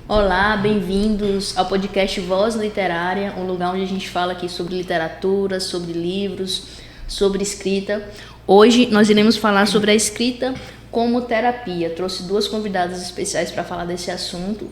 Olá, bem-vindos ao podcast Voz Literária, um lugar onde a gente fala aqui sobre literatura, sobre livros, sobre escrita. Hoje nós iremos falar sobre a escrita como terapia. Trouxe duas convidadas especiais para falar desse assunto,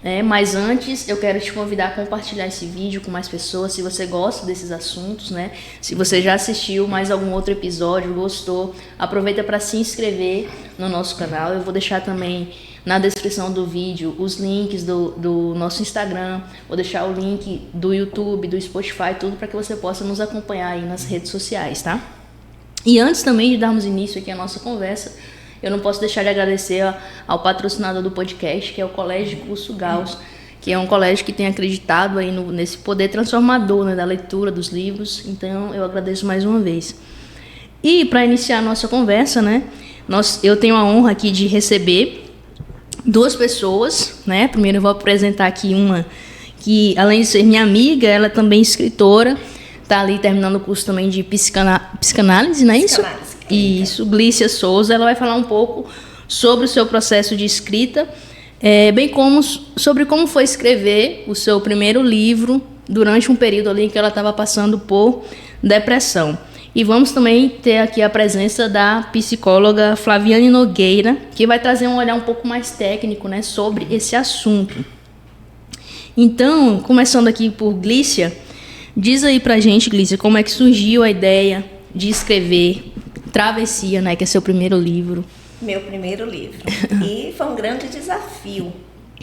né? Mas antes eu quero te convidar a compartilhar esse vídeo com mais pessoas, se você gosta desses assuntos, né? Se você já assistiu mais algum outro episódio, gostou, aproveita para se inscrever no nosso canal. Eu vou deixar também na descrição do vídeo os links do nosso Instagram, vou deixar o link do YouTube, do Spotify, tudo para que você possa nos acompanhar aí nas redes sociais, tá? E antes também de darmos início aqui à nossa conversa, eu não posso deixar de agradecer ao patrocinador do podcast, que é o Colégio de Curso Gauss, que é um colégio que tem acreditado aí nesse poder transformador, né, da leitura dos livros. Então eu agradeço mais uma vez. E para iniciar a nossa conversa, né, eu tenho a honra aqui de receber duas pessoas, né? Primeiro eu vou apresentar aqui uma que, além de ser minha amiga, ela é também escritora, está ali terminando o curso também de psicanálise, não é isso? Isso, Glícia Souza. Ela vai falar um pouco sobre o seu processo de escrita, bem como sobre como foi escrever o seu primeiro livro durante um período ali em que ela estava passando por depressão. E vamos também ter aqui a presença da psicóloga Flaviane Nogueira, que vai trazer um olhar um pouco mais técnico, né, sobre esse assunto. Então, começando aqui por Glícia, diz aí pra gente, Glícia, como é que surgiu a ideia de escrever Travessia, né, que é seu primeiro livro. Meu primeiro livro. E foi um grande desafio,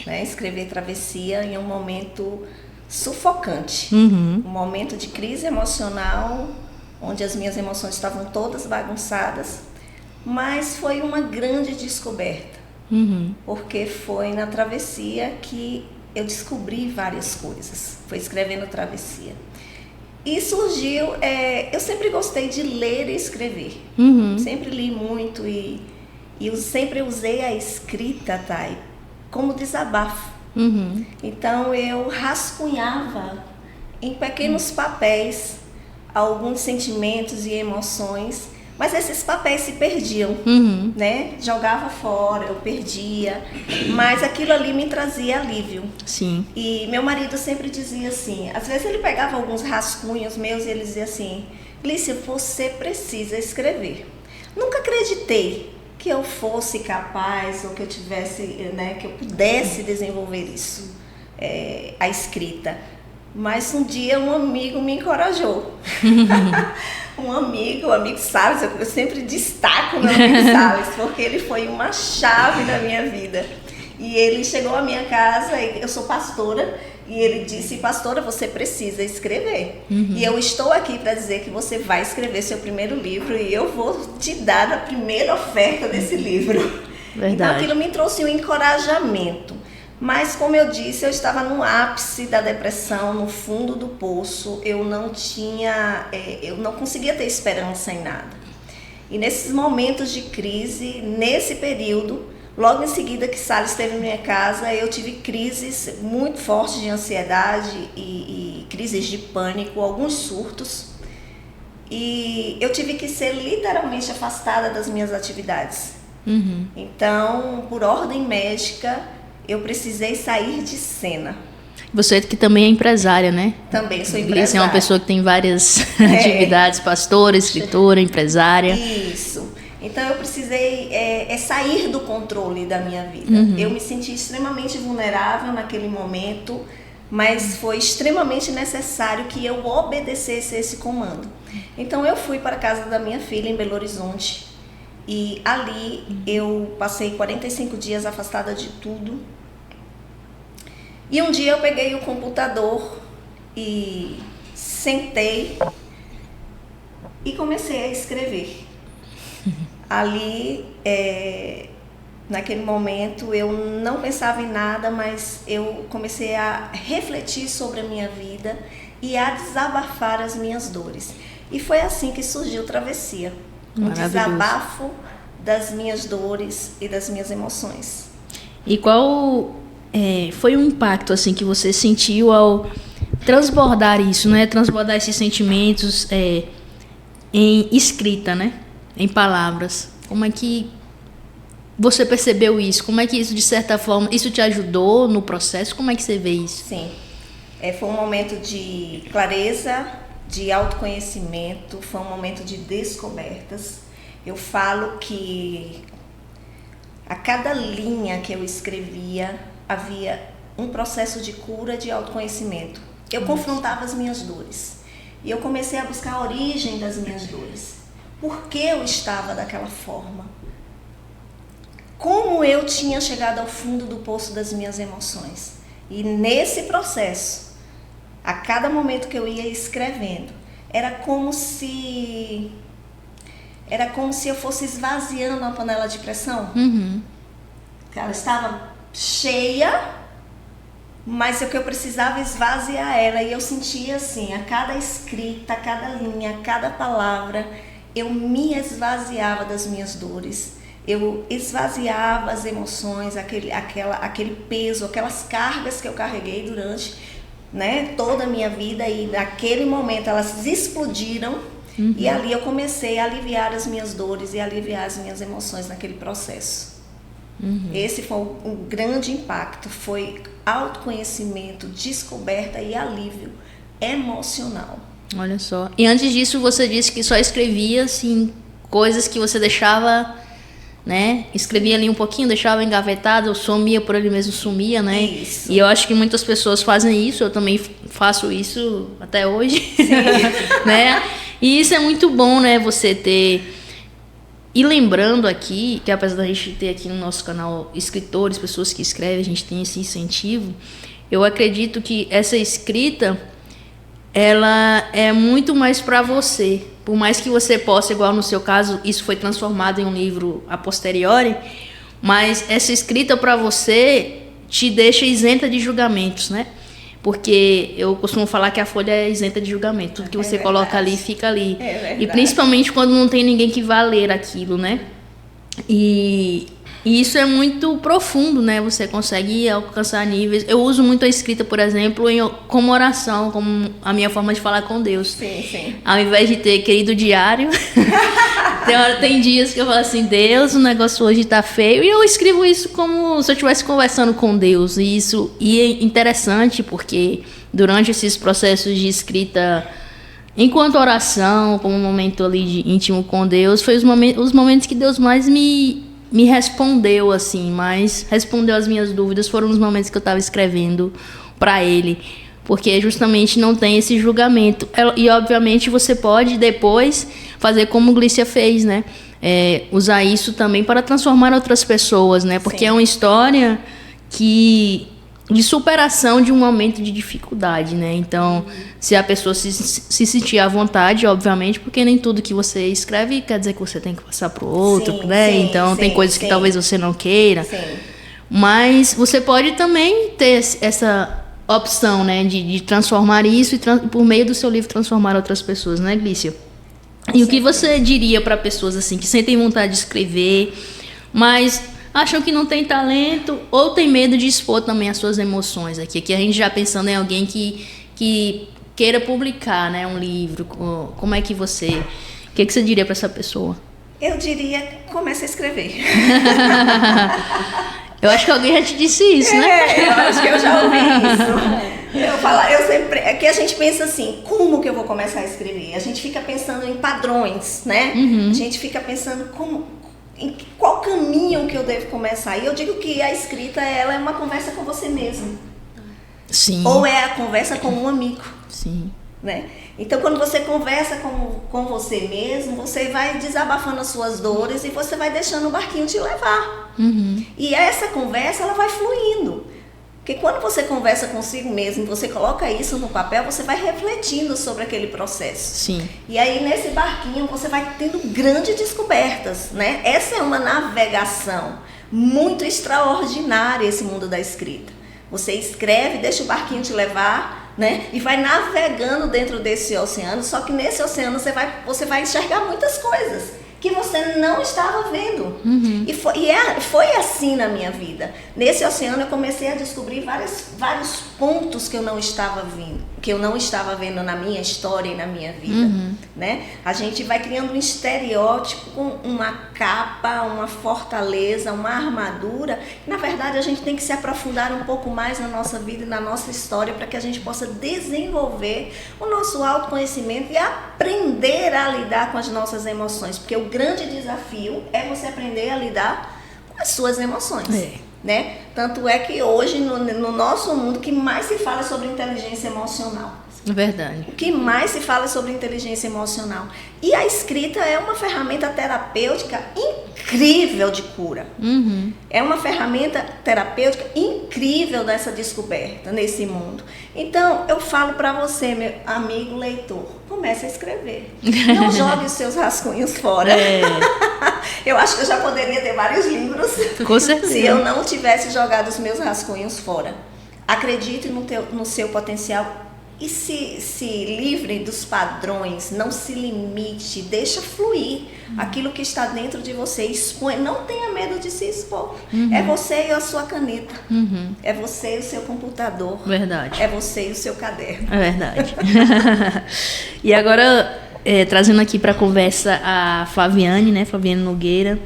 né, escrever Travessia em um momento sufocante. Um momento de crise emocional, onde as minhas emoções estavam todas bagunçadas, mas foi uma grande descoberta, porque foi na travessia que eu descobri várias coisas, foi escrevendo Travessia. E surgiu, eu sempre gostei de ler e escrever, sempre li muito e eu sempre usei a escrita, Thay, como desabafo. Então eu rascunhava em pequenos papéis alguns sentimentos e emoções, mas esses papéis se perdiam, né? Jogava fora, eu perdia, mas aquilo ali me trazia alívio. Sim. E meu marido sempre dizia assim, às vezes ele pegava alguns rascunhos meus e ele dizia assim: Glícia, você precisa escrever. Nunca acreditei que eu fosse capaz ou que eu tivesse, né, que eu pudesse desenvolver isso, a escrita. Mas um dia um amigo me encorajou. um amigo Salles, eu sempre destaco o meu amigo Salles, porque ele foi uma chave na minha vida. E ele chegou à minha casa, eu sou pastora, e ele disse: pastora, você precisa escrever. E eu estou aqui para dizer que você vai escrever seu primeiro livro e eu vou te dar a primeira oferta desse livro. Verdade. Então aquilo me trouxe um encorajamento. Mas, como eu disse, eu estava no ápice da depressão, no fundo do poço, eu não conseguia ter esperança em nada. E nesses momentos de crise, nesse período, logo em seguida que Salles esteve na minha casa, eu tive crises muito fortes de ansiedade e crises de pânico, alguns surtos. E eu tive que ser literalmente afastada das minhas atividades. Então, por ordem médica, eu precisei sair de cena. Você que também é empresária, né? Também sou empresária. Glícia é uma pessoa que tem várias atividades, pastora, escritora, empresária. Isso. Então eu precisei sair do controle da minha vida. Eu me senti extremamente vulnerável naquele momento, mas foi extremamente necessário que eu obedecesse esse comando. Então eu fui para a casa da minha filha em Belo Horizonte. E ali eu passei 45 dias afastada de tudo. E um dia eu peguei o computador e sentei e comecei a escrever. Ali, naquele momento, eu não pensava em nada, mas eu comecei a refletir sobre a minha vida e a desabafar as minhas dores. E foi assim que surgiu Travessia. Um desabafo das minhas dores e das minhas emoções. E qual foi o impacto assim que você sentiu ao transbordar isso, né? Transbordar esses sentimentos em escrita, né? Em palavras. Como é que você percebeu isso? Como é que isso, de certa forma, isso te ajudou no processo? Como é que você vê isso? Sim. Foi um momento de clareza, de autoconhecimento, foi um momento de descobertas. Eu falo que a cada linha que eu escrevia havia um processo de cura, de autoconhecimento. Eu confrontava as minhas dores e eu comecei a buscar a origem das minhas dores. Por que eu estava daquela forma? Como eu tinha chegado ao fundo do poço das minhas emoções? E nesse processo, a cada momento que eu ia escrevendo, era como se eu fosse esvaziando uma panela de pressão. Ela estava cheia, mas o que eu precisava esvaziar ela. E eu sentia assim, a cada escrita, a cada linha, a cada palavra, eu me esvaziava das minhas dores. Eu esvaziava as emoções, aquele peso, aquelas cargas que eu carreguei durante, né, toda a minha vida. E naquele momento elas explodiram. E ali eu comecei a aliviar as minhas dores e aliviar as minhas emoções naquele processo. Esse foi um grande impacto, foi autoconhecimento, descoberta e alívio emocional. Olha só. E antes disso você disse que só escrevia assim, coisas que você deixava, né? Escrevia ali um pouquinho, deixava engavetado, sumia por ali mesmo, sumia, né? Isso. E eu acho que muitas pessoas fazem isso, eu também faço isso até hoje. Sim. Né? E isso é muito bom, né? Você ter... E lembrando aqui, que apesar da gente ter aqui no nosso canal escritores, pessoas que escrevem, a gente tem esse incentivo, eu acredito que essa escrita, ela é muito mais para você. Por mais que você possa, igual no seu caso, isso foi transformado em um livro a posteriori, mas essa escrita para você te deixa isenta de julgamentos, né? Porque eu costumo falar que a folha é isenta de julgamento. Tudo que você coloca ali, fica ali. E principalmente quando não tem ninguém que vá ler aquilo, né? E isso é muito profundo, né? Você consegue alcançar níveis. Eu uso muito a escrita, por exemplo, como oração, como a minha forma de falar com Deus. Sim. Ao invés de ter querido diário, tem dias que eu falo assim, Deus, o negócio hoje tá feio. E eu escrevo isso como se eu estivesse conversando com Deus. E é interessante porque durante esses processos de escrita, enquanto oração, como um momento ali de íntimo com Deus, foi os momentos que Deus mais me respondeu, assim, mas respondeu as minhas dúvidas, foram os momentos que eu estava escrevendo para Ele, porque justamente não tem esse julgamento. E obviamente você pode depois fazer como Glícia fez, né? Usar isso também para transformar outras pessoas, né? Porque Sim. É uma história de superação de um momento de dificuldade, né? Então, se a pessoa se sentir à vontade, obviamente, porque nem tudo que você escreve quer dizer que você tem que passar para o outro, sim, né? Sim, então, tem coisas que talvez você não queira. Sim. Mas você pode também ter essa opção, né? De transformar isso e por meio do seu livro transformar outras pessoas, né, Glícia? E o que você diria para pessoas assim que sentem vontade de escrever, mas acham que não tem talento ou tem medo de expor também as suas emoções aqui? Aqui a gente já pensando em alguém que queira publicar, né, um livro. Como é que você... O que você diria para essa pessoa? Eu diria, comece a escrever. Eu acho que alguém já te disse isso, né? Eu acho que eu já ouvi isso. Eu sempre... É que a gente pensa assim, como que eu vou começar a escrever? A gente fica pensando em padrões, né? A gente fica pensando em qual caminho que eu devo começar. E eu digo que a escrita, ela é uma conversa com você mesmo. Sim. Ou é a conversa com um amigo. Sim. Né? Então, quando você conversa com você mesmo, você vai desabafando as suas dores e você vai deixando o barquinho te levar. E essa conversa, ela vai fluindo. Porque quando você conversa consigo mesmo, você coloca isso no papel, você vai refletindo sobre aquele processo. Sim. E aí, nesse barquinho, você vai tendo grandes descobertas, né? Essa é uma navegação muito extraordinária, esse mundo da escrita. Você escreve, deixa o barquinho te levar, né? E vai navegando dentro desse oceano, só que nesse oceano você vai enxergar muitas coisas que você não estava vendo. E foi assim na minha vida. Nesse oceano eu comecei a descobrir vários pontos que eu não estava que eu não estava vendo na minha história e na minha vida, né? A gente vai criando um estereótipo com uma capa, uma fortaleza, uma armadura. Na verdade, a gente tem que se aprofundar um pouco mais na nossa vida e na nossa história para que a gente possa desenvolver o nosso autoconhecimento e aprender a lidar com as nossas emoções, porque o grande desafio é você aprender a lidar com as suas emoções. Né? Tanto é que hoje, no nosso mundo, o que mais se fala é sobre inteligência emocional. Verdade. O que mais se fala é sobre inteligência emocional. E a escrita é uma ferramenta terapêutica incrível de cura. É uma ferramenta terapêutica incrível dessa descoberta nesse mundo. Então, eu falo para você, meu amigo leitor, comece a escrever. Não jogue os seus rascunhos fora. Eu acho que eu já poderia ter vários livros. Com certeza. Se eu não tivesse jogado os meus rascunhos fora. Acredite no seu potencial. E se livre dos padrões, não se limite, deixa fluir aquilo que está dentro de você, expõe, não tenha medo de se expor. É você e a sua caneta, é você e o seu computador, verdade. É você e o seu caderno. É verdade. E agora, trazendo aqui para a conversa a Flaviane, né, Flaviane Nogueira.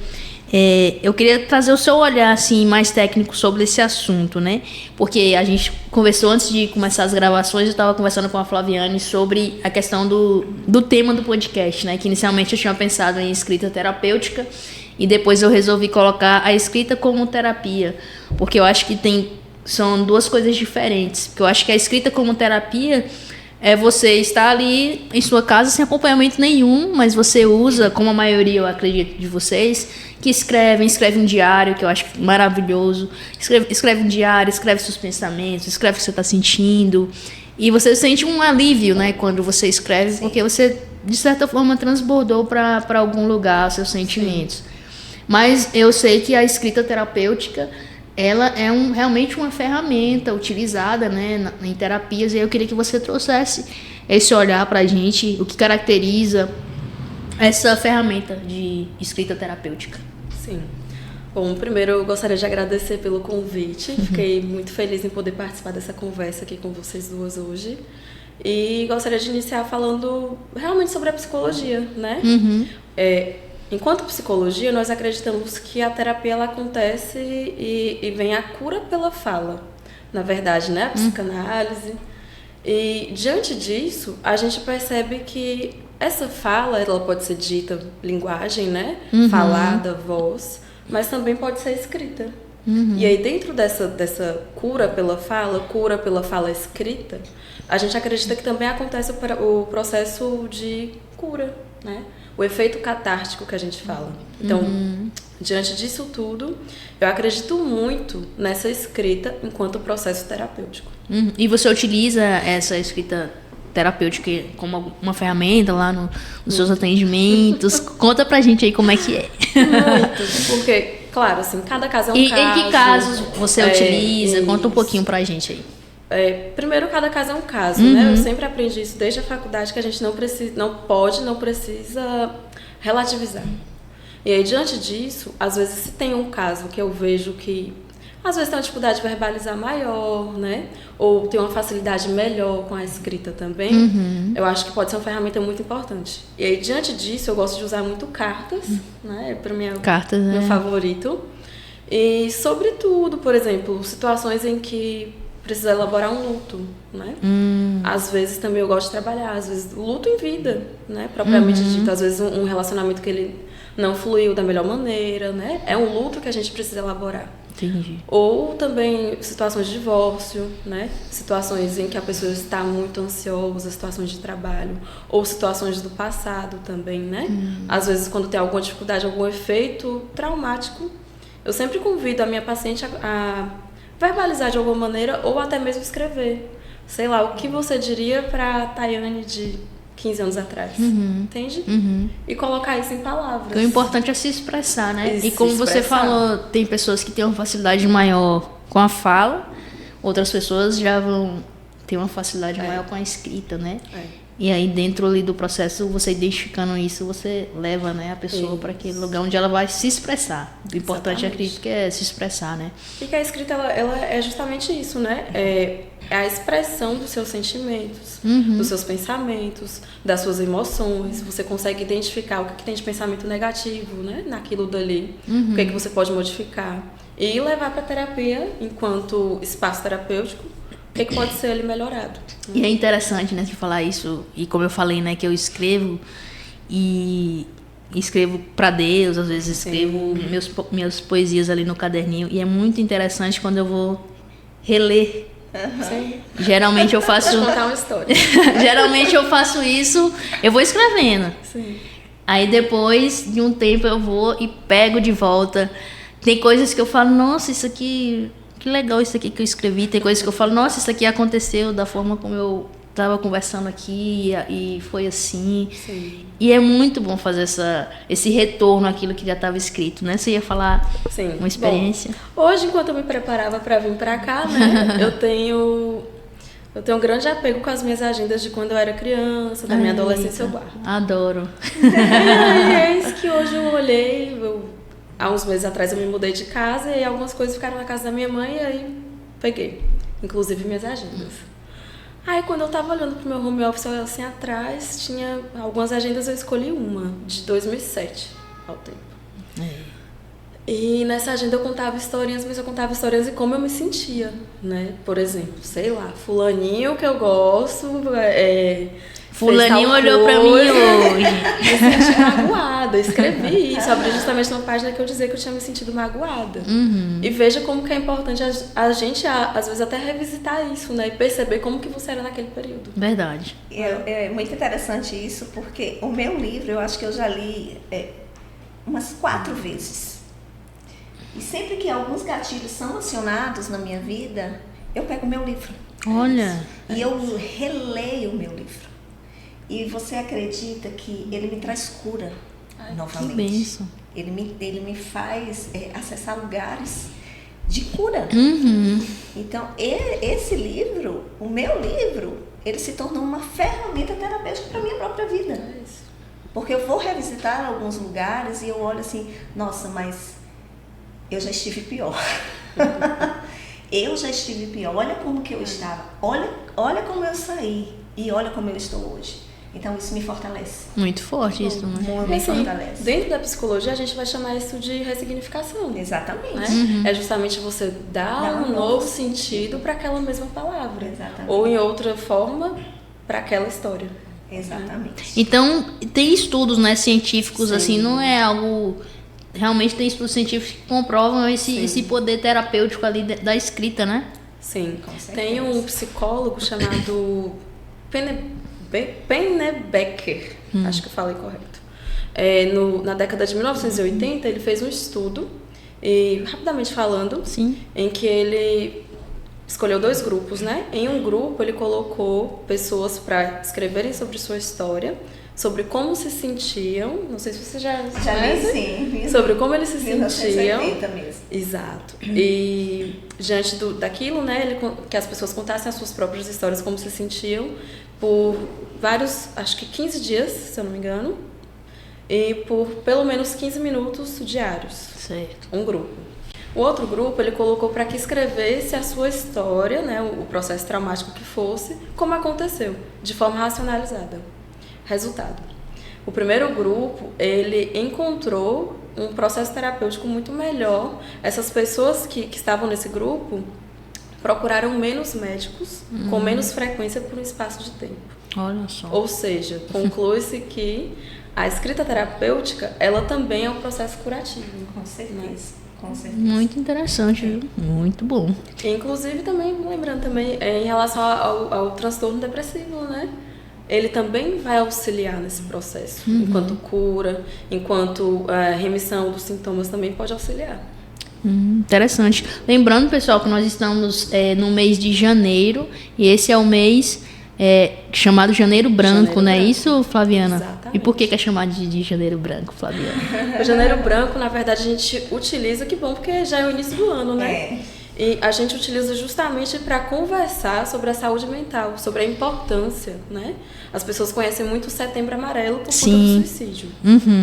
Eu queria trazer o seu olhar assim, mais técnico sobre esse assunto, né? Porque a gente conversou antes de começar as gravações, eu estava conversando com a Flaviane sobre a questão do tema do podcast, né? Que inicialmente eu tinha pensado em escrita terapêutica e depois eu resolvi colocar a escrita como terapia, porque eu acho que são duas coisas diferentes. Porque eu acho que a escrita como terapia é você estar ali em sua casa sem acompanhamento nenhum, mas você usa, como a maioria, eu acredito, de vocês, que escreve um diário, que eu acho maravilhoso. Escreve um diário, escreve seus pensamentos, escreve o que você está sentindo. E você sente um alívio, né, quando você escreve, sim, porque você, de certa forma, transbordou para algum lugar seus sentimentos. Sim. Mas eu sei que a escrita terapêutica, ela é realmente uma ferramenta utilizada, né, em terapias, e eu queria que você trouxesse esse olhar para a gente, o que caracteriza essa ferramenta de escrita terapêutica. Sim. Bom, primeiro eu gostaria de agradecer pelo convite, fiquei muito feliz em poder participar dessa conversa aqui com vocês duas hoje, e gostaria de iniciar falando realmente sobre a psicologia, né? Enquanto psicologia, nós acreditamos que a terapia ela acontece e vem a cura pela fala, na verdade, né? A psicanálise. E diante disso, a gente percebe que essa fala, ela pode ser dita linguagem, né? Falada, voz, mas também pode ser escrita. E aí, dentro dessa cura pela fala escrita, a gente acredita que também acontece o processo de cura, né? O efeito catártico que a gente fala. Então, diante disso tudo, eu acredito muito nessa escrita enquanto processo terapêutico. E você utiliza essa escrita terapêutica como uma ferramenta lá nos seus atendimentos? Conta pra gente aí como é que é. Muito, porque, claro, assim, cada caso é um caso. E em que casos você utiliza? Conta um pouquinho pra gente aí. Primeiro, cada caso é um caso, né? Eu sempre aprendi isso desde a faculdade, que a gente não precisa relativizar. E aí, diante disso, às vezes, se tem um caso que eu vejo que, às vezes, tem uma dificuldade de verbalizar maior, né? Ou tem uma facilidade melhor com a escrita também, eu acho que pode ser uma ferramenta muito importante. E aí, diante disso, eu gosto de usar muito cartas, né? Para mim é meu favorito. E, sobretudo, por exemplo, situações em que precisa elaborar um luto, né? Às vezes também eu gosto de trabalhar, às vezes luto em vida, né? Propriamente dito, às vezes um relacionamento que ele não fluiu da melhor maneira, né? É um luto que a gente precisa elaborar. Entendi. Ou também situações de divórcio, né? Situações em que a pessoa está muito ansiosa, situações de trabalho, ou situações do passado também, né? Às vezes quando tem alguma dificuldade, algum efeito traumático, eu sempre convido a minha paciente a verbalizar de alguma maneira ou até mesmo escrever. Sei lá, o que você diria para Tayane de 15 anos atrás, entende? E colocar isso em palavras. O importante é se expressar, né? E como você falou, tem pessoas que têm uma facilidade maior com a fala, outras pessoas já vão ter uma facilidade maior com a escrita, né? E aí dentro ali do processo, você identificando isso, você leva, né, a pessoa para aquele lugar onde ela vai se expressar. O importante, acredito, que é se expressar, né? E que a escrita, ela é justamente isso, né? É a expressão dos seus sentimentos, dos seus pensamentos, das suas emoções. Você consegue identificar o que tem de pensamento negativo, né, naquilo dali, o que você pode modificar. E levar para a terapia, enquanto espaço terapêutico, o que pode ser ali melhorado. E é interessante, né, de falar isso, e como eu falei, né, que eu escrevo e escrevo para Deus, às vezes escrevo minhas poesias ali no caderninho, e é muito interessante quando eu vou reler. Sim. Geralmente eu faço... Pode contar uma história. Geralmente eu faço isso, eu vou escrevendo. Sim. Aí depois de um tempo eu vou e pego de volta. Tem coisas que eu falo, nossa, isso aqui... Que legal isso aqui que eu escrevi. Tem coisas que eu falo, nossa, isso aqui aconteceu da forma como eu estava conversando aqui e foi assim. Sim. E é muito bom fazer esse retorno àquilo que já estava escrito, né? Você ia falar uma experiência? Bom, hoje, enquanto eu me preparava para vir para cá, né, eu tenho um grande apego com as minhas agendas de quando eu era criança, da minha adolescência ao bar. Adoro. E é isso que hoje eu olhei, há uns meses atrás eu me mudei de casa e algumas coisas ficaram na casa da minha mãe e aí peguei, inclusive minhas agendas. Aí quando eu tava olhando pro meu home office assim atrás, tinha algumas agendas, eu escolhi uma, de 2007 ao tempo. E nessa agenda eu contava historinhas, mas eu contava histórias de como eu me sentia, né? Por exemplo, sei lá, fulaninho que eu gosto, fulaninho olhou pra mim hoje. Me senti magoada, escrevi isso, abri justamente uma página que eu dizia que eu tinha me sentido magoada. E veja como que é importante a gente, às vezes, até revisitar isso, né? E perceber como que você era naquele período. Verdade. É muito interessante isso, porque o meu livro, eu acho que eu já li umas 4 vezes. E sempre que alguns gatilhos são acionados na minha vida, eu pego o meu livro. Olha. E eu releio o meu livro. E você acredita que ele me traz cura novamente? Que bênção. Ele me faz acessar lugares de cura. Então, esse livro, o meu livro, ele se tornou uma ferramenta terapêutica para a minha própria vida. Porque eu vou revisitar alguns lugares e eu olho assim, nossa, mas eu já estive pior. Eu já estive pior. Olha como que eu estava. Olha como eu saí. E olha como eu estou hoje. Então, isso me fortalece. Muito forte isso, né? Me fortalece. Dentro da psicologia, a gente vai chamar isso de ressignificação. Exatamente. Né? É justamente você dar um novo sentido para aquela mesma palavra. Exatamente. Ou, em outra forma, para aquela história. Exatamente. Então, tem estudos, né, científicos, Sim. assim, não é algo... Realmente tem estudos científicos que comprovam esse poder terapêutico ali da escrita, né? Sim. Tem um psicólogo chamado Pennebecker, acho que eu falei correto. Na década de 1980, ele fez um estudo, e rapidamente falando, em que ele escolheu 2 grupos, né? Em um grupo, ele colocou pessoas para escreverem sobre sua história, sobre como se sentiam, não sei se você já li, sim. Sobre como eles se 1980 mesmo. Exato. E diante daquilo, né, que as pessoas contassem as suas próprias histórias, como se sentiam, por vários, acho que 15 dias, se eu não me engano, e por pelo menos 15 minutos diários. Certo. Um grupo. O outro grupo, ele colocou para que escrevesse a sua história, né, o processo traumático que fosse, como aconteceu, de forma racionalizada. Resultado. O primeiro grupo, ele encontrou um processo terapêutico muito melhor. Essas pessoas que estavam nesse grupo procuraram menos médicos com menos frequência por um espaço de tempo. Olha só. Ou seja, conclui-se que a escrita terapêutica, ela também é um processo curativo. Com certeza. Com certeza. Muito interessante, viu? Muito bom. Inclusive, também, lembrando também, em relação ao transtorno depressivo, né? Ele também vai auxiliar nesse processo, enquanto cura, enquanto remissão dos sintomas também pode auxiliar. Interessante. Lembrando, pessoal, que nós estamos no mês de janeiro, e esse é o mês chamado Janeiro Branco, não é isso, Flaviana? Exatamente. E por que é chamado de Janeiro Branco, Flaviana? O Janeiro Branco, na verdade, a gente utiliza, que bom, porque já é o início do ano, né? E a gente utiliza justamente para conversar sobre a saúde mental, sobre a importância, né? As pessoas conhecem muito o Setembro Amarelo por conta do suicídio.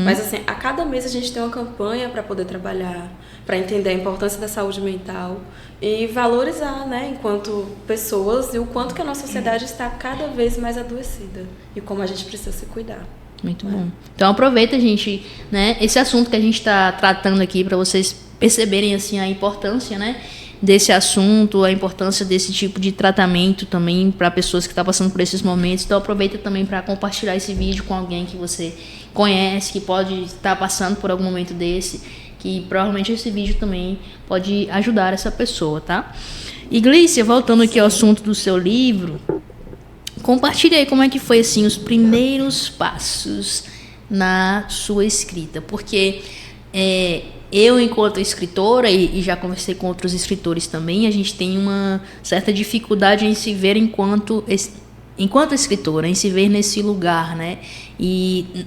Mas, assim, a cada mês a gente tem uma campanha para poder trabalhar, para entender a importância da saúde mental e valorizar, né, enquanto pessoas, e o quanto que a nossa sociedade está cada vez mais adoecida e como a gente precisa se cuidar. Muito bom. Então aproveita, gente, né, esse assunto que a gente está tratando aqui para vocês perceberem assim a importância, né, desse assunto, a importância desse tipo de tratamento também para pessoas que estão passando por esses momentos. Então aproveita também para compartilhar esse vídeo com alguém que você conhece, que pode estar passando por algum momento desse, que provavelmente esse vídeo também pode ajudar essa pessoa, tá? E Glícia, voltando aqui ao assunto do seu livro, compartilha aí como é que foi assim os primeiros passos na sua escrita, porque eu, enquanto escritora, e já conversei com outros escritores também, a gente tem uma certa dificuldade em se ver enquanto escritora, em se ver nesse lugar, né? E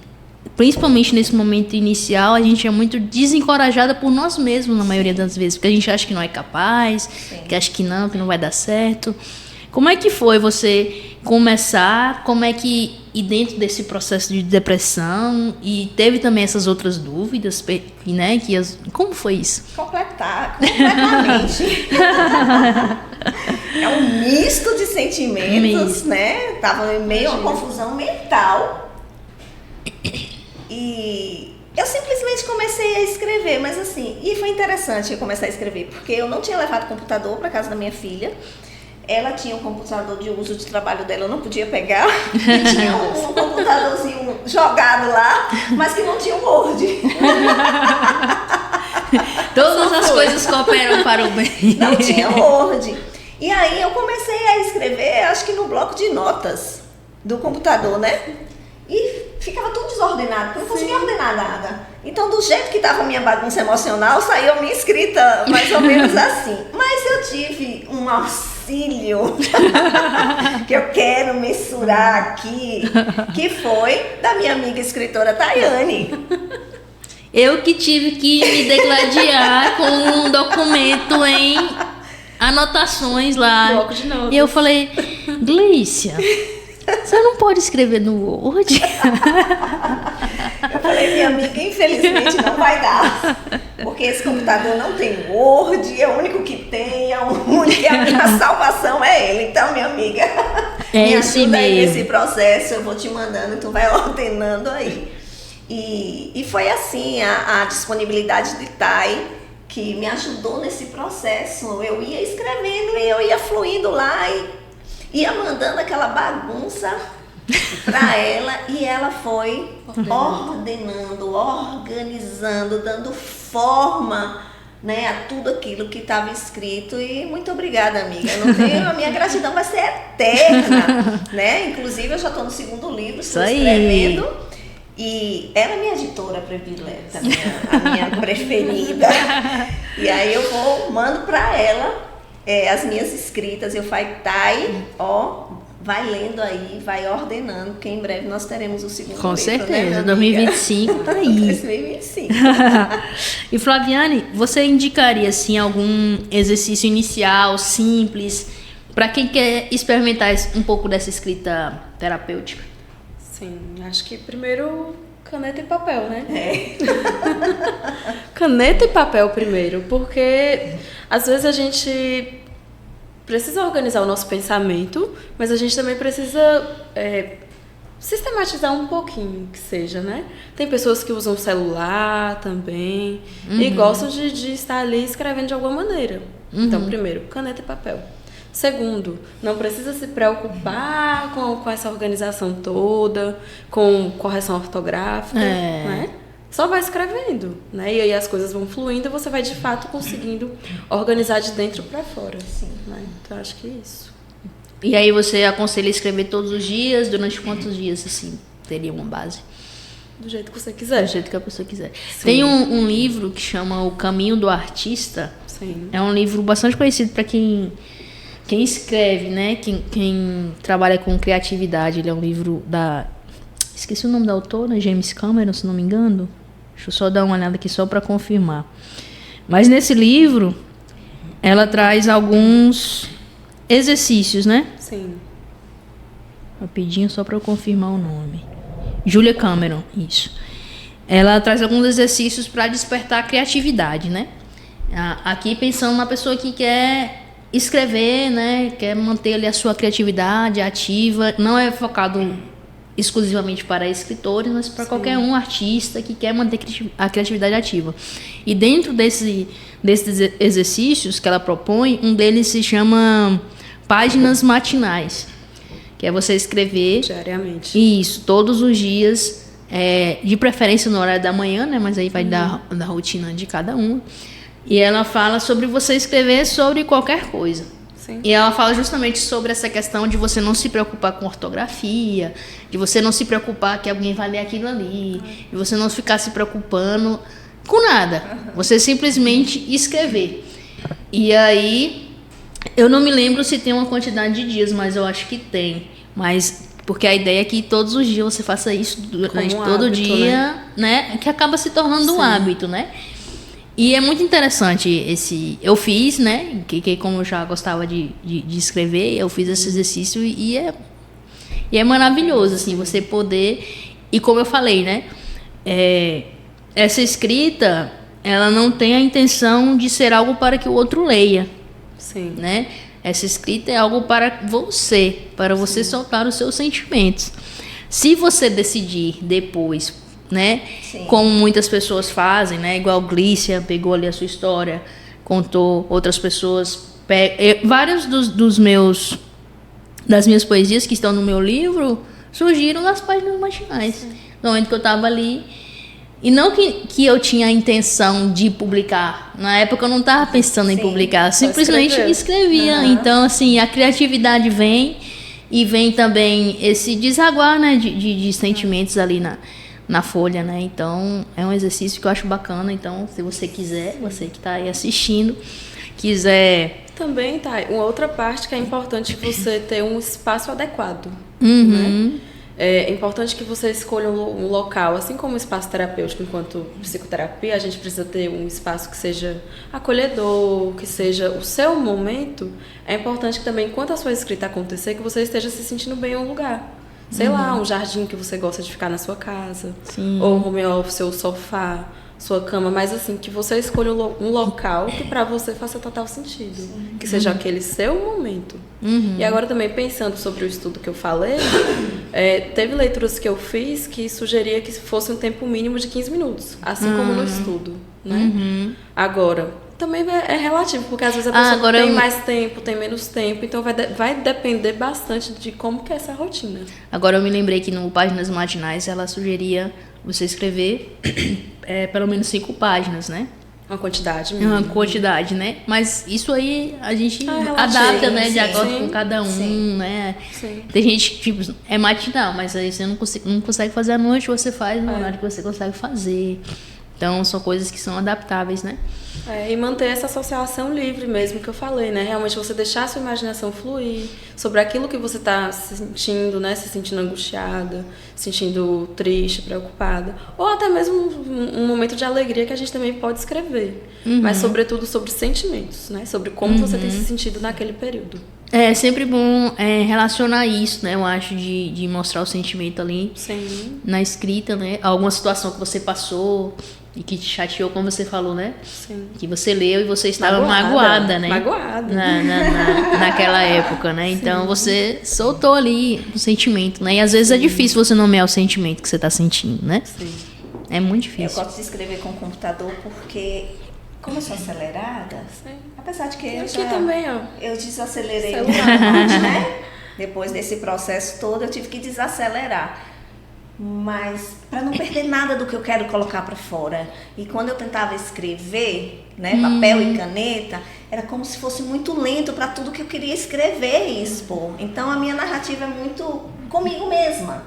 principalmente nesse momento inicial, a gente é muito desencorajada por nós mesmos, na maioria das vezes, porque a gente acha que não é capaz, que acha que não vai dar certo. Como é que foi você começar, e dentro desse processo de depressão, e teve também essas outras dúvidas, né? Como foi isso? Completamente. É um misto de sentimentos, né? Tava em meio a uma confusão mental. E eu simplesmente comecei a escrever, mas assim, e foi interessante eu começar a escrever, porque eu não tinha levado computador para casa da minha filha. Ela tinha um computador de uso de trabalho dela, eu não podia pegar. E tinha um computadorzinho jogado lá, mas que não tinha o Word. Todas as coisas cooperam para o bem. Não tinha Word. E aí eu comecei a escrever, acho que no bloco de notas do computador, né? E ficava tudo desordenado, porque eu não conseguia ordenar nada. Então, do jeito que estava a minha bagunça emocional, saiu a minha escrita mais ou menos assim. Mas eu tive um auxílio que eu quero mensurar aqui, que foi da minha amiga escritora Tayane. Eu que tive que me degladiar com um documento em anotações lá. Bloco de notas. E eu falei, Glícia, você não pode escrever no Word? Eu falei, minha amiga, infelizmente não vai dar. Porque esse computador não tem Word, é o único que tem, a minha salvação é ele. Então, minha amiga, me ajuda aí nesse processo, eu vou te mandando, tu vai ordenando aí. E foi assim, a disponibilidade de Thay, que me ajudou nesse processo. Eu ia escrevendo e eu ia fluindo lá e ia mandando aquela bagunça para ela, e ela foi ordenando, organizando, dando forma, né, a tudo aquilo que estava escrito. E muito obrigada, amiga. A minha gratidão vai ser eterna, né? Inclusive eu já estou no 2º livro, estou escrevendo, e ela é minha editora predileta, a minha preferida. E aí eu mando para ela as minhas escritas, eu falo, Thay, vai lendo aí, vai ordenando, porque em breve nós teremos o 2º livro. Com certeza, né, 2025 tá aí. 2025. E Flaviane, você indicaria assim algum exercício inicial, simples, para quem quer experimentar um pouco dessa escrita terapêutica? Sim, acho que primeiro caneta e papel, né? É. Caneta e papel primeiro, porque às vezes a gente precisa organizar o nosso pensamento, mas a gente também precisa sistematizar um pouquinho, que seja, né? Tem pessoas que usam celular também e gostam de estar ali escrevendo de alguma maneira. Então, primeiro, caneta e papel. Segundo, não precisa se preocupar com essa organização toda, com correção ortográfica, né? Só vai escrevendo, né? E aí as coisas vão fluindo e você vai de fato conseguindo organizar de dentro para fora. Sim, né? Então acho que é isso. E aí você aconselha escrever todos os dias? Durante quantos dias, assim, teria uma base? Do jeito que você quiser. Do jeito que a pessoa quiser. Sim. Tem um livro que chama O Caminho do Artista. Sim. É um livro bastante conhecido para quem escreve, né? Quem trabalha com criatividade. Ele é um livro da... Esqueci o nome da autora, James Cameron, se não me engano. Deixa eu só dar uma olhada aqui só para confirmar. Mas nesse livro, ela traz alguns exercícios, né? Sim. Rapidinho, só para eu confirmar o nome. Julia Cameron, isso. Ela traz alguns exercícios para despertar a criatividade, né? Aqui pensando na pessoa que quer escrever, né? Quer manter ali a sua criatividade ativa. Não é focado exclusivamente para escritores, mas para qualquer um artista que quer manter a criatividade ativa. E dentro desses exercícios que ela propõe, um deles se chama páginas matinais, que é você escrever diariamente. Isso, todos os dias, de preferência no horário da manhã, né? Mas aí vai da rotina de cada um. E ela fala sobre você escrever sobre qualquer coisa. Sim. E ela fala justamente sobre essa questão de você não se preocupar com ortografia, de você não se preocupar que alguém vai ler aquilo ali, de você não ficar se preocupando com nada. Você simplesmente escrever. E aí, eu não me lembro se tem uma quantidade de dias, mas eu acho que tem. Mas porque a ideia é que todos os dias você faça isso durante todo o dia, né? Que acaba se tornando um hábito, né? E é muito interessante eu fiz, né? Que como eu já gostava de escrever, eu fiz esse exercício e é maravilhoso, assim, você poder. E como eu falei, né? Essa escrita, ela não tem a intenção de ser algo para que o outro leia. Sim. Né? Essa escrita é algo para você soltar os seus sentimentos. Se você decidir depois, né? Sim. Como muitas pessoas fazem, né? Igual Glícia pegou ali a sua história, contou, outras pessoas vários das minhas poesias que estão no meu livro surgiram nas páginas matinais. No momento que eu estava ali. E não que eu tinha a intenção de publicar. Na época eu não estava pensando em publicar. Eu simplesmente escrevia. Então, assim, a criatividade vem. E vem também esse desaguar, né, de sentimentos ali na folha, né? Então, é um exercício que eu acho bacana. Então, se você quiser, você que está aí assistindo, quiser... Também tá uma outra parte que é importante você ter um espaço adequado. Uhum. Né? É importante que você escolha um local, assim como o espaço terapêutico, enquanto psicoterapia, a gente precisa ter um espaço que seja acolhedor, que seja o seu momento. É importante que também, enquanto a sua escrita acontecer, que você esteja se sentindo bem em um lugar. Sei lá, um jardim que você gosta de ficar na sua casa. Sim. Ou um home office, ou sofá, sua cama, mas assim, que você escolha um local que pra você faça total sentido. Sim. Que seja aquele seu momento. E agora também, pensando sobre o estudo que eu falei, teve leituras que eu fiz que sugeria que fosse um tempo mínimo de 15 minutos, assim como no estudo, né? Agora, também é relativo, porque às vezes a pessoa tem mais tempo, tem menos tempo, então vai depender bastante de como que é essa rotina. Agora eu me lembrei que no Páginas Matinais ela sugeria você escrever pelo menos 5 páginas, né? Uma quantidade mesmo. Uma quantidade, né? Mas isso aí a gente adapta, né? De acordo com cada um, né? Sim. Tem gente que, tipo, é matinal, mas aí você não consegue fazer à noite, você faz no horário que você consegue fazer. Então, são coisas que são adaptáveis, né? E manter essa associação livre mesmo que eu falei, né? Realmente você deixar a sua imaginação fluir sobre aquilo que você está sentindo, né? Se sentindo angustiada, se sentindo triste, preocupada. Ou até mesmo um momento de alegria que a gente também pode escrever. Mas, sobretudo, sobre sentimentos, né? Sobre como você tem se sentido naquele período. É sempre bom relacionar isso, né? Eu acho, de mostrar o sentimento ali. Sim. Na escrita, né? Alguma situação que você passou e que te chateou, como você falou, né? Sim. Que você leu e você estava magoada, né? Magoada. Naquela época, né? Então você soltou ali o sentimento, né? E às vezes é difícil você nomear o sentimento que você está sentindo, né? Sim. É muito difícil. Eu gosto de escrever com o computador porque, como eu sou acelerada, apesar de que eu desacelerei bastante, né? Depois desse processo todo, eu tive que desacelerar. Mas para não perder nada do que eu quero colocar para fora. E quando eu tentava escrever, né, papel e caneta, era como se fosse muito lento para tudo que eu queria escrever e expor. Então a minha narrativa é muito comigo mesma.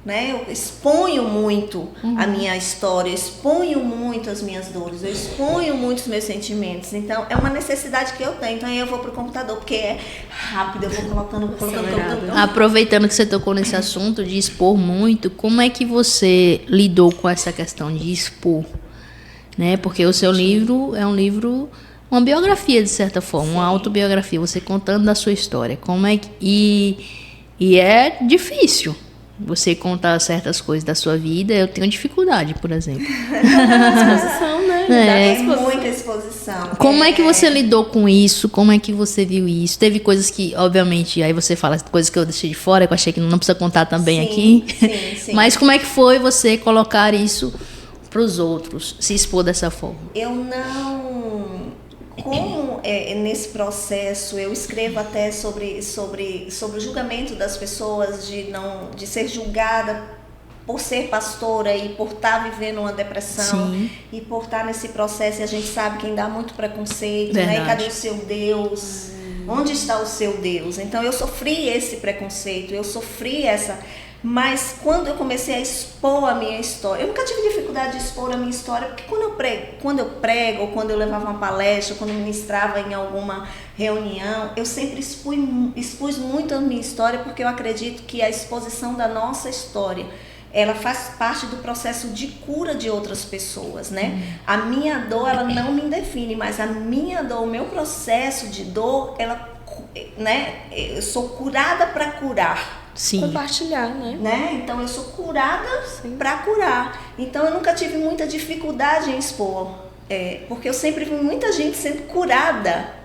Né? Eu exponho muito a minha história, eu exponho muito as minhas dores, eu exponho muito os meus sentimentos. Então, é uma necessidade que eu tenho. Então, aí eu vou pro computador, porque é rápido, eu vou colocando. Aproveitando que você tocou nesse assunto de expor muito, como é que você lidou com essa questão de expor? Né? Porque o seu livro é um livro uma biografia, de certa forma, uma autobiografia, você contando da sua história. Como é que, e é difícil você contar certas coisas da sua vida. Eu tenho dificuldade, por exemplo. Exposição, né? É muita exposição. Como é que você lidou com isso? Como é que você viu isso? Teve coisas que, obviamente, aí você fala coisas que eu deixei de fora, que eu achei que não precisa contar também aqui. Sim. Mas como é que foi você colocar isso para os outros, se expor dessa forma? Eu não... Como nesse processo eu escrevo até sobre o julgamento das pessoas, de ser julgada por ser pastora e por estar vivendo uma depressão. Sim. E por estar nesse processo, e a gente sabe que ainda há muito preconceito, né? E cadê o seu Deus? Onde está o seu Deus? Então eu sofri esse preconceito, eu sofri essa... Mas quando eu comecei a expor a minha história, eu nunca tive dificuldade de expor a minha história, porque quando eu prego, ou quando eu levava uma palestra, quando eu ministrava em alguma reunião, eu sempre expus muito a minha história, porque eu acredito que a exposição da nossa história, ela faz parte do processo de cura de outras pessoas, né? A minha dor, ela não me define, mas a minha dor, o meu processo de dor, ela, né? Eu sou curada para curar. Sim. Compartilhar, né? Então eu sou curada para curar. Então eu nunca tive muita dificuldade em expor, porque eu sempre vi muita gente sendo curada,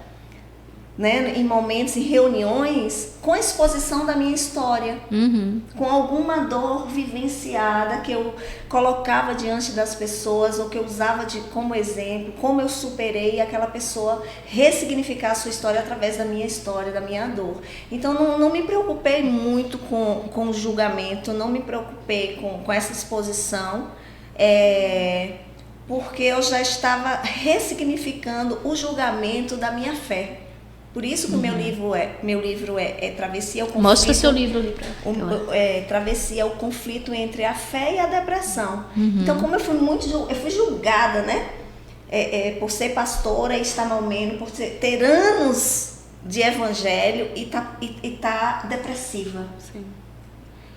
né? Em momentos, em reuniões, com a exposição da minha história, com alguma dor vivenciada que eu colocava diante das pessoas, ou que eu usava como exemplo, como eu superei aquela pessoa ressignificar a sua história através da minha história, da minha dor. Então não me preocupei muito com o julgamento, não me preocupei com essa exposição, porque eu já estava ressignificando o julgamento da minha fé. Por isso que o meu livro é Travessia ao Conflito. Mostra seu livro ali pra Travessia ao Conflito entre a Fé e a Depressão. Então, como eu fui julgada, né? Por ser pastora e estar no Almeno, por ter anos de evangelho e tá depressiva. Sim.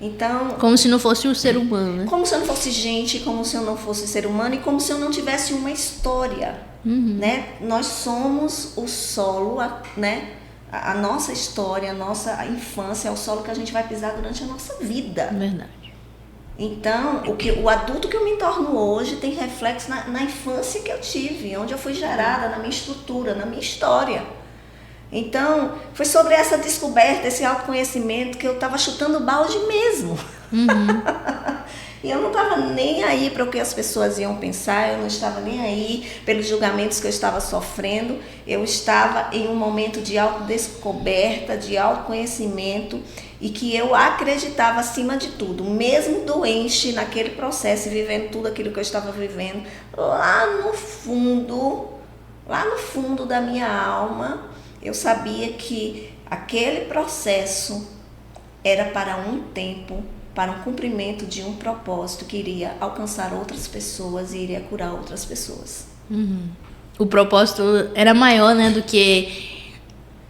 Então, como se não fosse um ser humano, né? Como se eu não fosse gente, como se eu não fosse ser humano e como se eu não tivesse uma história, né? Nós somos o solo, né? A nossa história, a nossa infância é o solo que a gente vai pisar durante a nossa vida. Verdade. Então, o adulto que eu me torno hoje tem reflexo na infância que eu tive, onde eu fui gerada, na minha estrutura, na minha história. Então, foi sobre essa descoberta, esse autoconhecimento, que eu estava chutando balde mesmo. E eu não estava nem aí para o que as pessoas iam pensar, eu não estava nem aí pelos julgamentos que eu estava sofrendo. Eu estava em um momento de autodescoberta, de autoconhecimento, e que eu acreditava, acima de tudo, mesmo doente naquele processo e vivendo tudo aquilo que eu estava vivendo, lá no fundo da minha alma, eu sabia que aquele processo era para um tempo, para um cumprimento de um propósito que iria alcançar outras pessoas e iria curar outras pessoas. O propósito era maior, né, do que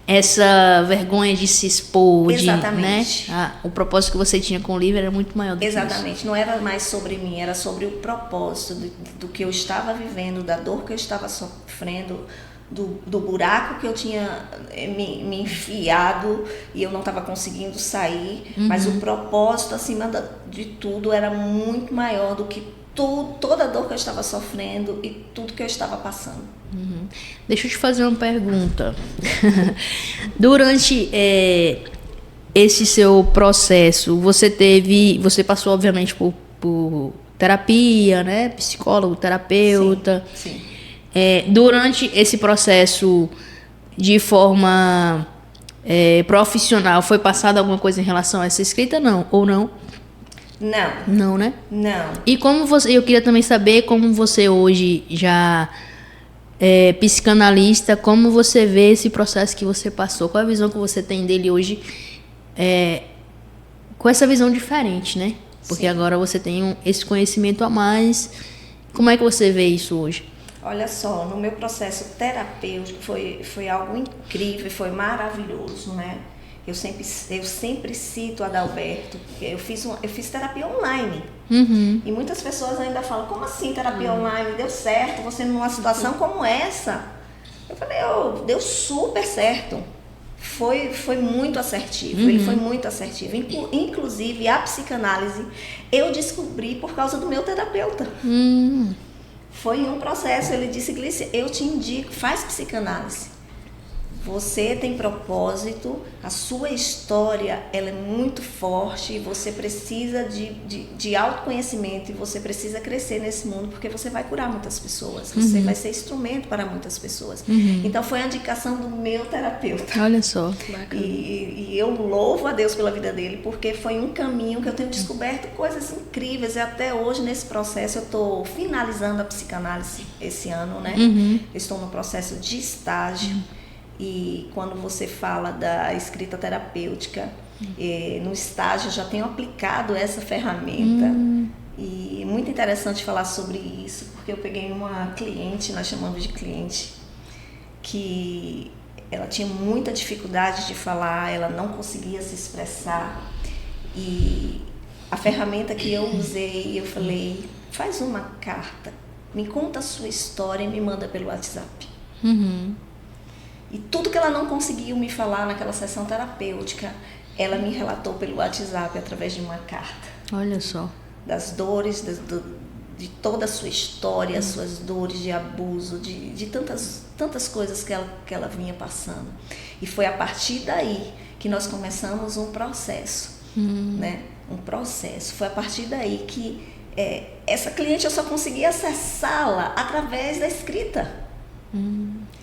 essa vergonha de se expor. Exatamente. Né? O propósito que você tinha com o livro era muito maior do que isso. Exatamente. Não era mais sobre mim, era sobre o propósito do que eu estava vivendo, da dor que eu estava sofrendo, do buraco que eu tinha me enfiado e eu não estava conseguindo sair, mas o propósito acima de tudo era muito maior do que toda a dor que eu estava sofrendo e tudo que eu estava passando. Deixa eu te fazer uma pergunta. Durante esse seu processo, você passou obviamente por terapia, né? Psicólogo, terapeuta. Sim. Durante esse processo, de forma profissional, foi passada alguma coisa em relação a essa escrita, não? Ou não? Não. Não, né? Não. E eu queria também saber como você hoje já psicanalista, como você vê esse processo que você passou, qual a visão que você tem dele hoje, com essa visão diferente, né? Porque agora você tem esse conhecimento a mais. Como é que você vê isso hoje? Olha só, no meu processo terapêutico foi algo incrível, foi maravilhoso, né? Eu sempre cito Adalberto, porque eu fiz terapia online. E muitas pessoas ainda falam, como assim terapia online? Deu certo, você numa situação como essa? Eu falei, deu super certo. Foi muito assertivo, ele foi muito assertivo. Inclusive, a psicanálise eu descobri por causa do meu terapeuta. Foi um processo, ele disse, Glícia, eu te indico, faz psicanálise. Você tem propósito, a sua história ela é muito forte, você precisa de autoconhecimento e você precisa crescer nesse mundo porque você vai curar muitas pessoas, você vai ser instrumento para muitas pessoas. Então foi a indicação do meu terapeuta. Olha só. E eu louvo a Deus pela vida dele porque foi um caminho que eu tenho descoberto coisas incríveis e até hoje nesse processo eu estou finalizando a psicanálise esse ano, né? Estou no processo de estágio. E quando você fala da escrita terapêutica, no estágio eu já tenho aplicado essa ferramenta. E é muito interessante falar sobre isso, porque eu peguei uma cliente, nós chamamos de cliente, que ela tinha muita dificuldade de falar, ela não conseguia se expressar. E a ferramenta que eu usei, eu falei, faz uma carta, me conta a sua história e me manda pelo WhatsApp. E tudo que ela não conseguiu me falar naquela sessão terapêutica, ela me relatou pelo WhatsApp através de uma carta. Olha só. Das dores, de toda a sua história, as suas dores de abuso, de tantas coisas que ela vinha passando. E foi a partir daí que nós começamos um processo, né? Um processo. Foi a partir daí que essa cliente eu só consegui acessá-la através da escrita.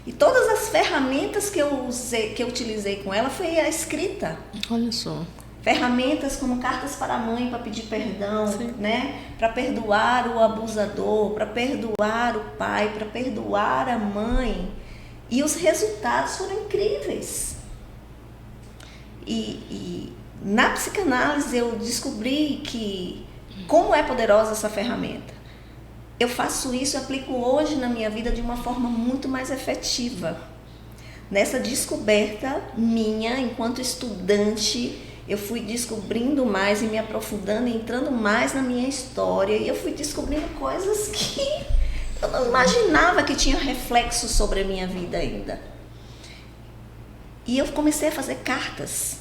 E todas as ferramentas que eu utilizei com ela foi a escrita. Olha só. Ferramentas como cartas para a mãe para pedir perdão, né? Para perdoar o abusador, para perdoar o pai, para perdoar a mãe. E os resultados foram incríveis. E na psicanálise eu descobri como é poderosa essa ferramenta. Eu faço isso e aplico hoje na minha vida de uma forma muito mais efetiva. Nessa descoberta minha, enquanto estudante, eu fui descobrindo mais e me aprofundando, entrando mais na minha história. E eu fui descobrindo coisas que eu não imaginava que tinham reflexo sobre a minha vida ainda. E eu comecei a fazer cartas.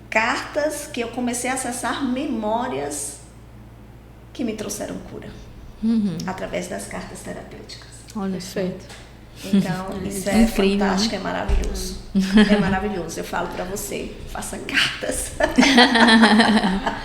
Cartas que eu comecei a acessar memórias que me trouxeram cura através das cartas terapêuticas. Olha só. Então, isso é incrível, fantástico, né? É maravilhoso. É maravilhoso. Eu falo pra você, faça cartas.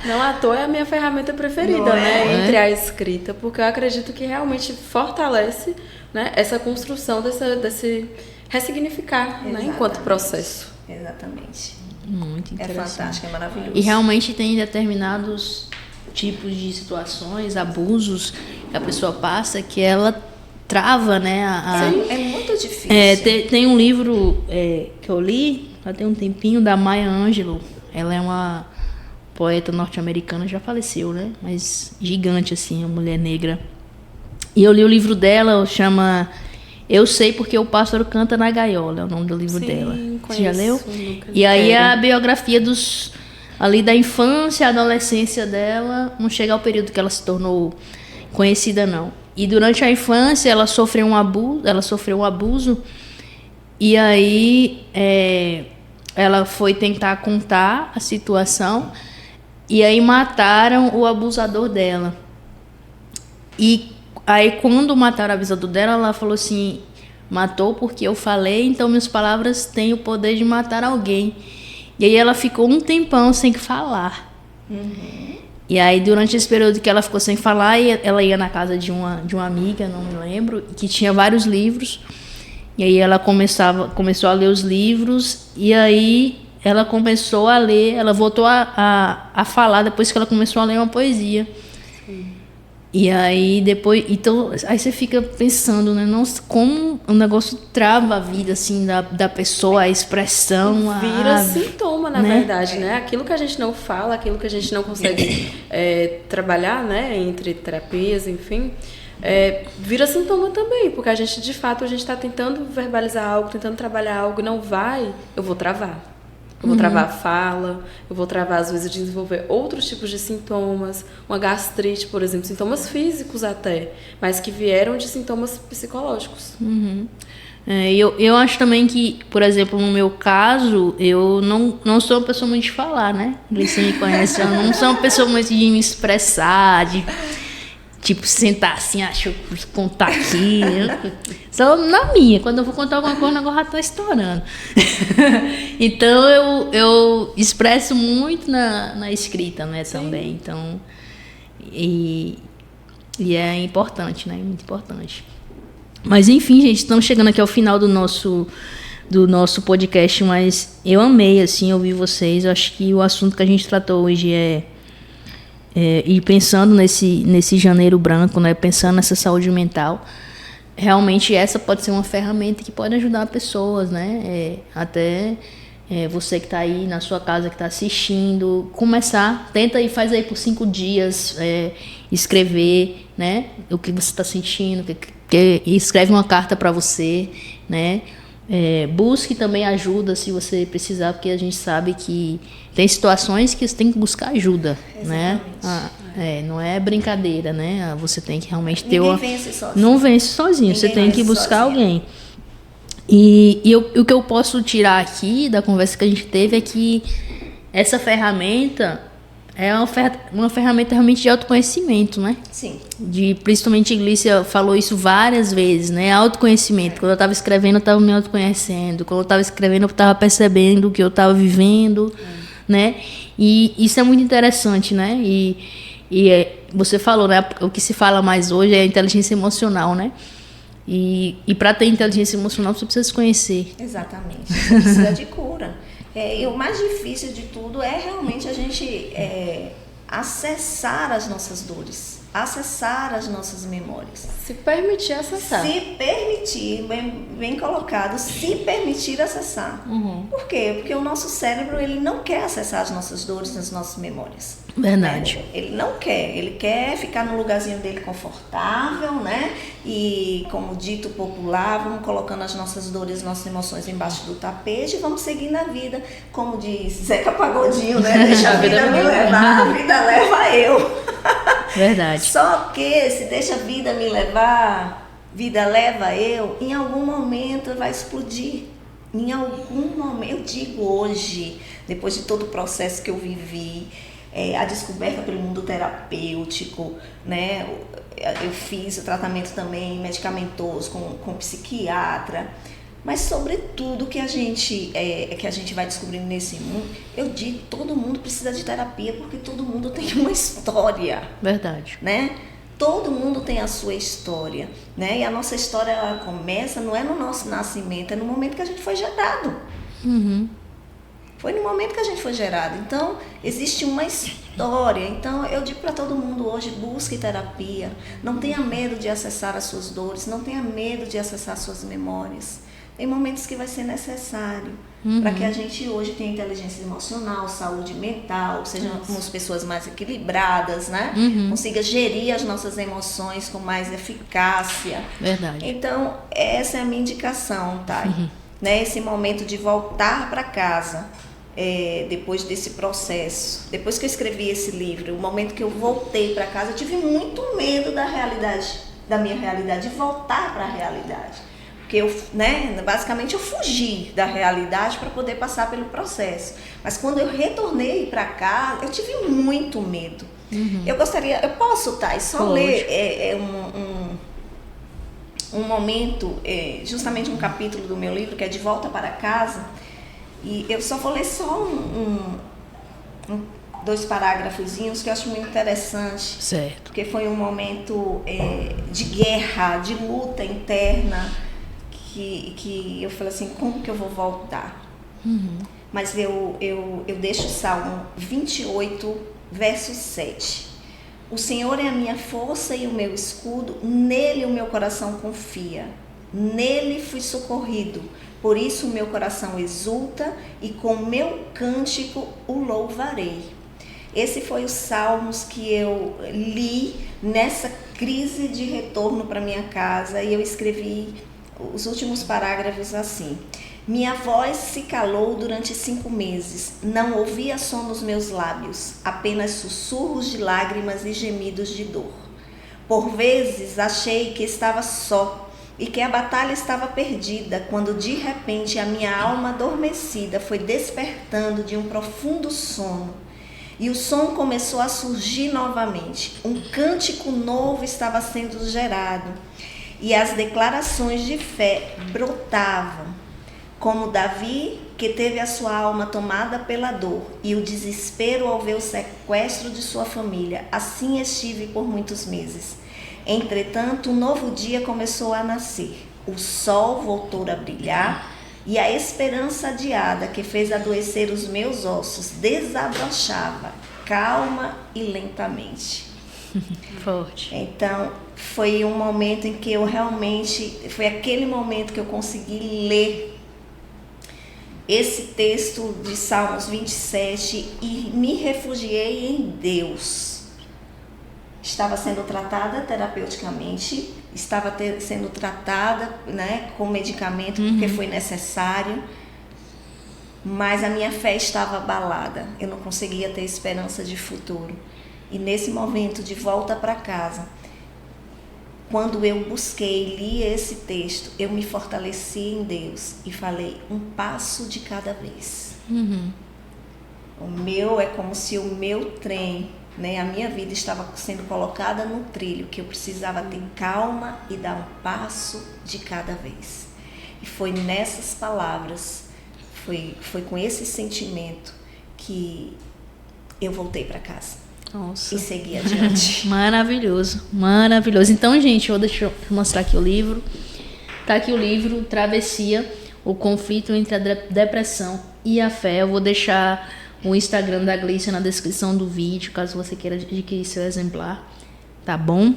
Não à toa é a minha ferramenta preferida, né? Entre a escrita, porque eu acredito que realmente fortalece, né, essa construção desse ressignificar, né, enquanto processo. Exatamente. Muito interessante. É fantástico, é maravilhoso. E realmente tem determinados tipos de situações, abusos que a pessoa passa, que ela trava, né? É muito difícil. Tem um livro que eu li, já tem um tempinho, da Maya Angelou. Ela é uma poeta norte-americana, já faleceu, né? Mas gigante, assim, uma mulher negra. E eu li o livro dela, chama Eu Sei Porque o Pássaro Canta na Gaiola, é o nome do livro dela. Você já leu? E aí a biografia ali da infância, adolescência dela, não chega ao período que ela se tornou conhecida, não. E durante a infância ela sofreu um abuso, e aí ela foi tentar contar a situação, e aí mataram o abusador dela. E aí quando mataram o abusador dela, ela falou assim, matou porque eu falei, então minhas palavras têm o poder de matar alguém. E aí ela ficou um tempão sem falar. E aí durante esse período que ela ficou sem falar, ela ia na casa de uma amiga, não me lembro, que tinha vários livros. E aí ela começou a ler os livros, e aí ela começou a ler, ela voltou a falar depois que ela começou a ler uma poesia. E aí depois, então, aí você fica pensando, né, nossa, como o negócio trava a vida, assim, da pessoa, a expressão. Vira sintoma, na verdade, né? Aquilo que a gente não fala, aquilo que a gente não consegue trabalhar, né, entre terapias, enfim, vira sintoma também, porque a gente está tentando verbalizar algo, tentando trabalhar algo, não vai, eu vou travar. eu vou travar a fala, eu vou travar, às vezes, desenvolver outros tipos de sintomas, uma gastrite, por exemplo, sintomas físicos até, mas que vieram de sintomas psicológicos. Eu acho também que, por exemplo, no meu caso, eu não sou uma pessoa muito de falar, né? Você me conhece, eu não sou uma pessoa muito de me expressar, de tipo, sentar assim, deixa eu contar aqui. Só na minha, quando eu vou contar alguma coisa, o negócio já tá estourando. Então, eu expresso muito na escrita, né, também. Então, e é importante, né? Muito importante. Mas, enfim, gente, estamos chegando aqui ao final do nosso podcast, mas eu amei, assim, ouvir vocês. Eu acho que o assunto que a gente tratou hoje e pensando nesse janeiro branco, né, pensando nessa saúde mental, realmente essa pode ser uma ferramenta que pode ajudar pessoas, né? Você que está aí na sua casa, que está assistindo, tenta e faz aí por 5 dias, escrever, né, o que você está sentindo, escreve uma carta para você, né? Busque também ajuda se você precisar, porque a gente sabe que tem situações que você tem que buscar ajuda, né? Não é brincadeira, né? Você tem que realmente ter vence sozinho. Não vence sozinho, você tem que buscar alguém. E o que eu posso tirar aqui da conversa que a gente teve é que essa ferramenta é uma ferramenta realmente de autoconhecimento, né? Sim. Principalmente a Glícia falou isso várias vezes, né? Autoconhecimento. Quando eu estava escrevendo, eu estava me autoconhecendo. Quando eu estava escrevendo, eu estava percebendo o que eu estava vivendo, né? E isso é muito interessante, né? Você falou, né? O que se fala mais hoje é a inteligência emocional, né? E para ter inteligência emocional, você precisa se conhecer. Exatamente. Você precisa de cura. E o mais difícil de tudo é realmente a gente acessar as nossas dores, acessar as nossas memórias. Se permitir acessar. Se permitir, bem colocado, se permitir acessar. Por quê? Porque o nosso cérebro, ele não quer acessar as nossas dores, as nossas memórias. Verdade. Ele não quer, ele quer ficar no lugarzinho dele confortável, né? E, como dito popular, vamos colocando as nossas dores, nossas emoções embaixo do tapete e vamos seguindo a vida. Como diz Zeca Pagodinho, né? Deixa a vida me levar, a vida leva eu. Verdade. Só que se deixa a vida me levar, vida leva eu, em algum momento vai explodir. Em algum momento, eu digo hoje, depois de todo o processo que eu vivi, a descoberta pelo mundo terapêutico, né? Eu fiz o tratamento também medicamentoso com psiquiatra, mas sobretudo que a gente vai descobrindo nesse mundo, eu digo, todo mundo precisa de terapia porque todo mundo tem uma história. Verdade. Né? Todo mundo tem a sua história, né? E a nossa história, ela começa, não é no nosso nascimento, é no momento que a gente foi gerado. Foi no momento que a gente foi gerado. Então, existe uma história. Então, eu digo para todo mundo hoje, busque terapia. Não tenha medo de acessar as suas dores, não tenha medo de acessar as suas memórias. Tem momentos que vai ser necessário para que a gente hoje tenha inteligência emocional, saúde mental, sejamos pessoas mais equilibradas, né? Consiga gerir as nossas emoções com mais eficácia. Verdade. Então, essa é a minha indicação, Thay. Né? Esse momento de voltar para casa, depois desse processo, depois que eu escrevi esse livro, o momento que eu voltei para casa, eu tive muito medo da minha realidade, de voltar para a realidade. Porque basicamente eu fugi da realidade para poder passar pelo processo. Mas quando eu retornei para casa, eu tive muito medo. Eu posso, Thay, só ler um momento, justamente um capítulo do meu livro, que é De Volta para Casa, e eu só vou ler só 2 parágrafozinhos que eu acho muito interessante. Certo. Porque foi um momento de guerra, de luta interna, que eu falei assim, como que eu vou voltar? Mas eu deixo o Salmo 28, verso 7. O Senhor é a minha força e o meu escudo, nele o meu coração confia. Nele fui socorrido, por isso o meu coração exulta e com o meu cântico o louvarei. Esse foi os salmos que eu li nessa crise de retorno para minha casa e eu escrevi os últimos parágrafos assim. Minha voz se calou durante 5 meses. Não ouvia som nos meus lábios, apenas sussurros de lágrimas e gemidos de dor. Por vezes achei que estava só e que a batalha estava perdida, quando de repente a minha alma adormecida foi despertando de um profundo sono. E o som começou a surgir novamente. Um cântico novo estava sendo gerado e as declarações de fé brotavam. Como Davi, que teve a sua alma tomada pela dor e o desespero ao ver o sequestro de sua família, assim estive por muitos meses. Entretanto, um novo dia começou a nascer. O sol voltou a brilhar e a esperança adiada que fez adoecer os meus ossos desabrochava, calma e lentamente. Forte. Então, foi um momento em que eu realmente, foi aquele momento que eu consegui ler esse texto de Salmos 27 e me refugiei em Deus. Estava sendo tratada terapeuticamente, estava sendo tratada, né, com medicamento, porque foi necessário, mas a minha fé estava abalada, eu não conseguia ter esperança de futuro. E nesse momento de volta para casa, quando eu busquei, li esse texto, eu me fortaleci em Deus e falei, um passo de cada vez. O meu é como se o meu trem, né, a minha vida estava sendo colocada no trilho, que eu precisava ter calma e dar um passo de cada vez. E foi nessas palavras, foi com esse sentimento que eu voltei para casa. Nossa. E segui adiante. Maravilhoso, maravilhoso. Então, gente, deixa eu mostrar aqui o livro. Tá aqui o livro, Travessia, o conflito entre a depressão e a fé. Eu vou deixar o Instagram da Glícia na descrição do vídeo, caso você queira adquirir seu exemplar. Tá bom?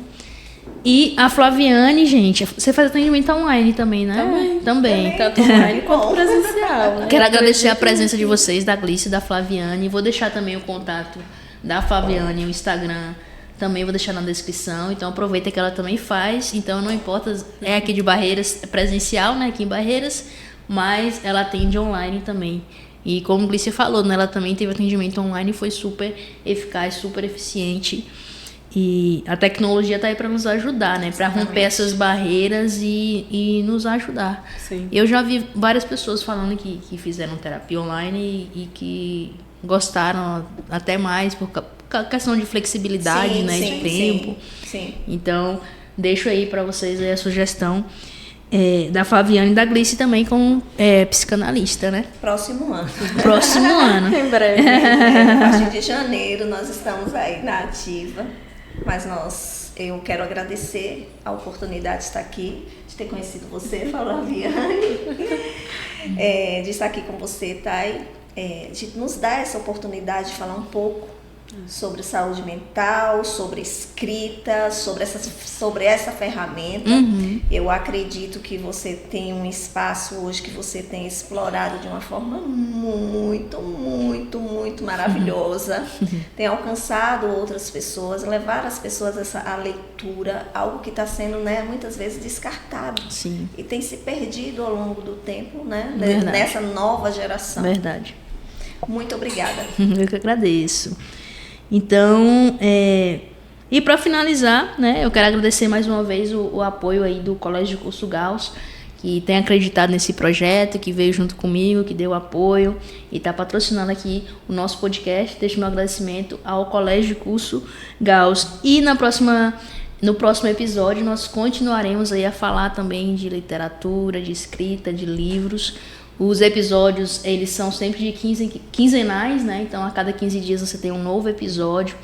E a Flaviane, gente, você faz atendimento online também, né? Também. Tanto online quanto presencial, né? Quero agradecer a presença de vocês, da Glícia e da Flaviane. Vou deixar também o contato da Flaviane, o Instagram, também vou deixar na descrição. Então aproveita que ela também faz. Então não importa, é aqui de Barreiras, é presencial, né? Aqui em Barreiras, mas ela atende online também. E como a Glícia falou, né, ela também teve atendimento online e foi super eficaz, super eficiente. E a tecnologia está aí para nos ajudar, né? Para romper essas barreiras e nos ajudar. Sim. Eu já vi várias pessoas falando que fizeram terapia online e que gostaram até mais por questão de flexibilidade, né? De tempo. Sim. Então, deixo aí para vocês aí a sugestão da Flaviane e da Glícia também como psicanalista, né? Próximo ano. Próximo ano. Em breve. A partir de janeiro nós estamos aí na ativa, mas eu quero agradecer a oportunidade de estar aqui, de ter conhecido você, Flaviane, de estar aqui com você, Thay, de nos dar essa oportunidade de falar um pouco sobre saúde mental, sobre escrita, sobre essa ferramenta. Eu acredito que você tem um espaço hoje que você tem explorado de uma forma muito, muito, muito maravilhosa. Tem alcançado outras pessoas, levar as pessoas a leitura, algo que está sendo, né, muitas vezes descartado. Sim. E tem se perdido ao longo do tempo, né, Verdade. nessa nova geração. Verdade. Muito obrigada. Eu que agradeço. Então, e para finalizar, né, eu quero agradecer mais uma vez o apoio aí do Colégio de Curso Gauss, que tem acreditado nesse projeto, que veio junto comigo, que deu apoio e está patrocinando aqui o nosso podcast. Deixo meu agradecimento ao Colégio de Curso Gauss. E no próximo episódio nós continuaremos aí a falar também de literatura, de escrita, de livros. Os episódios, eles são sempre de quinzenais, né? Então, a cada 15 dias você tem um novo episódio.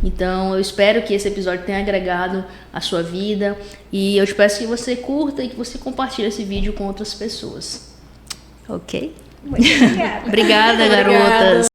Então, eu espero que esse episódio tenha agregado a sua vida. E eu te peço que você curta e que você compartilhe esse vídeo com outras pessoas. Ok? Muito obrigada. Obrigada, garotas.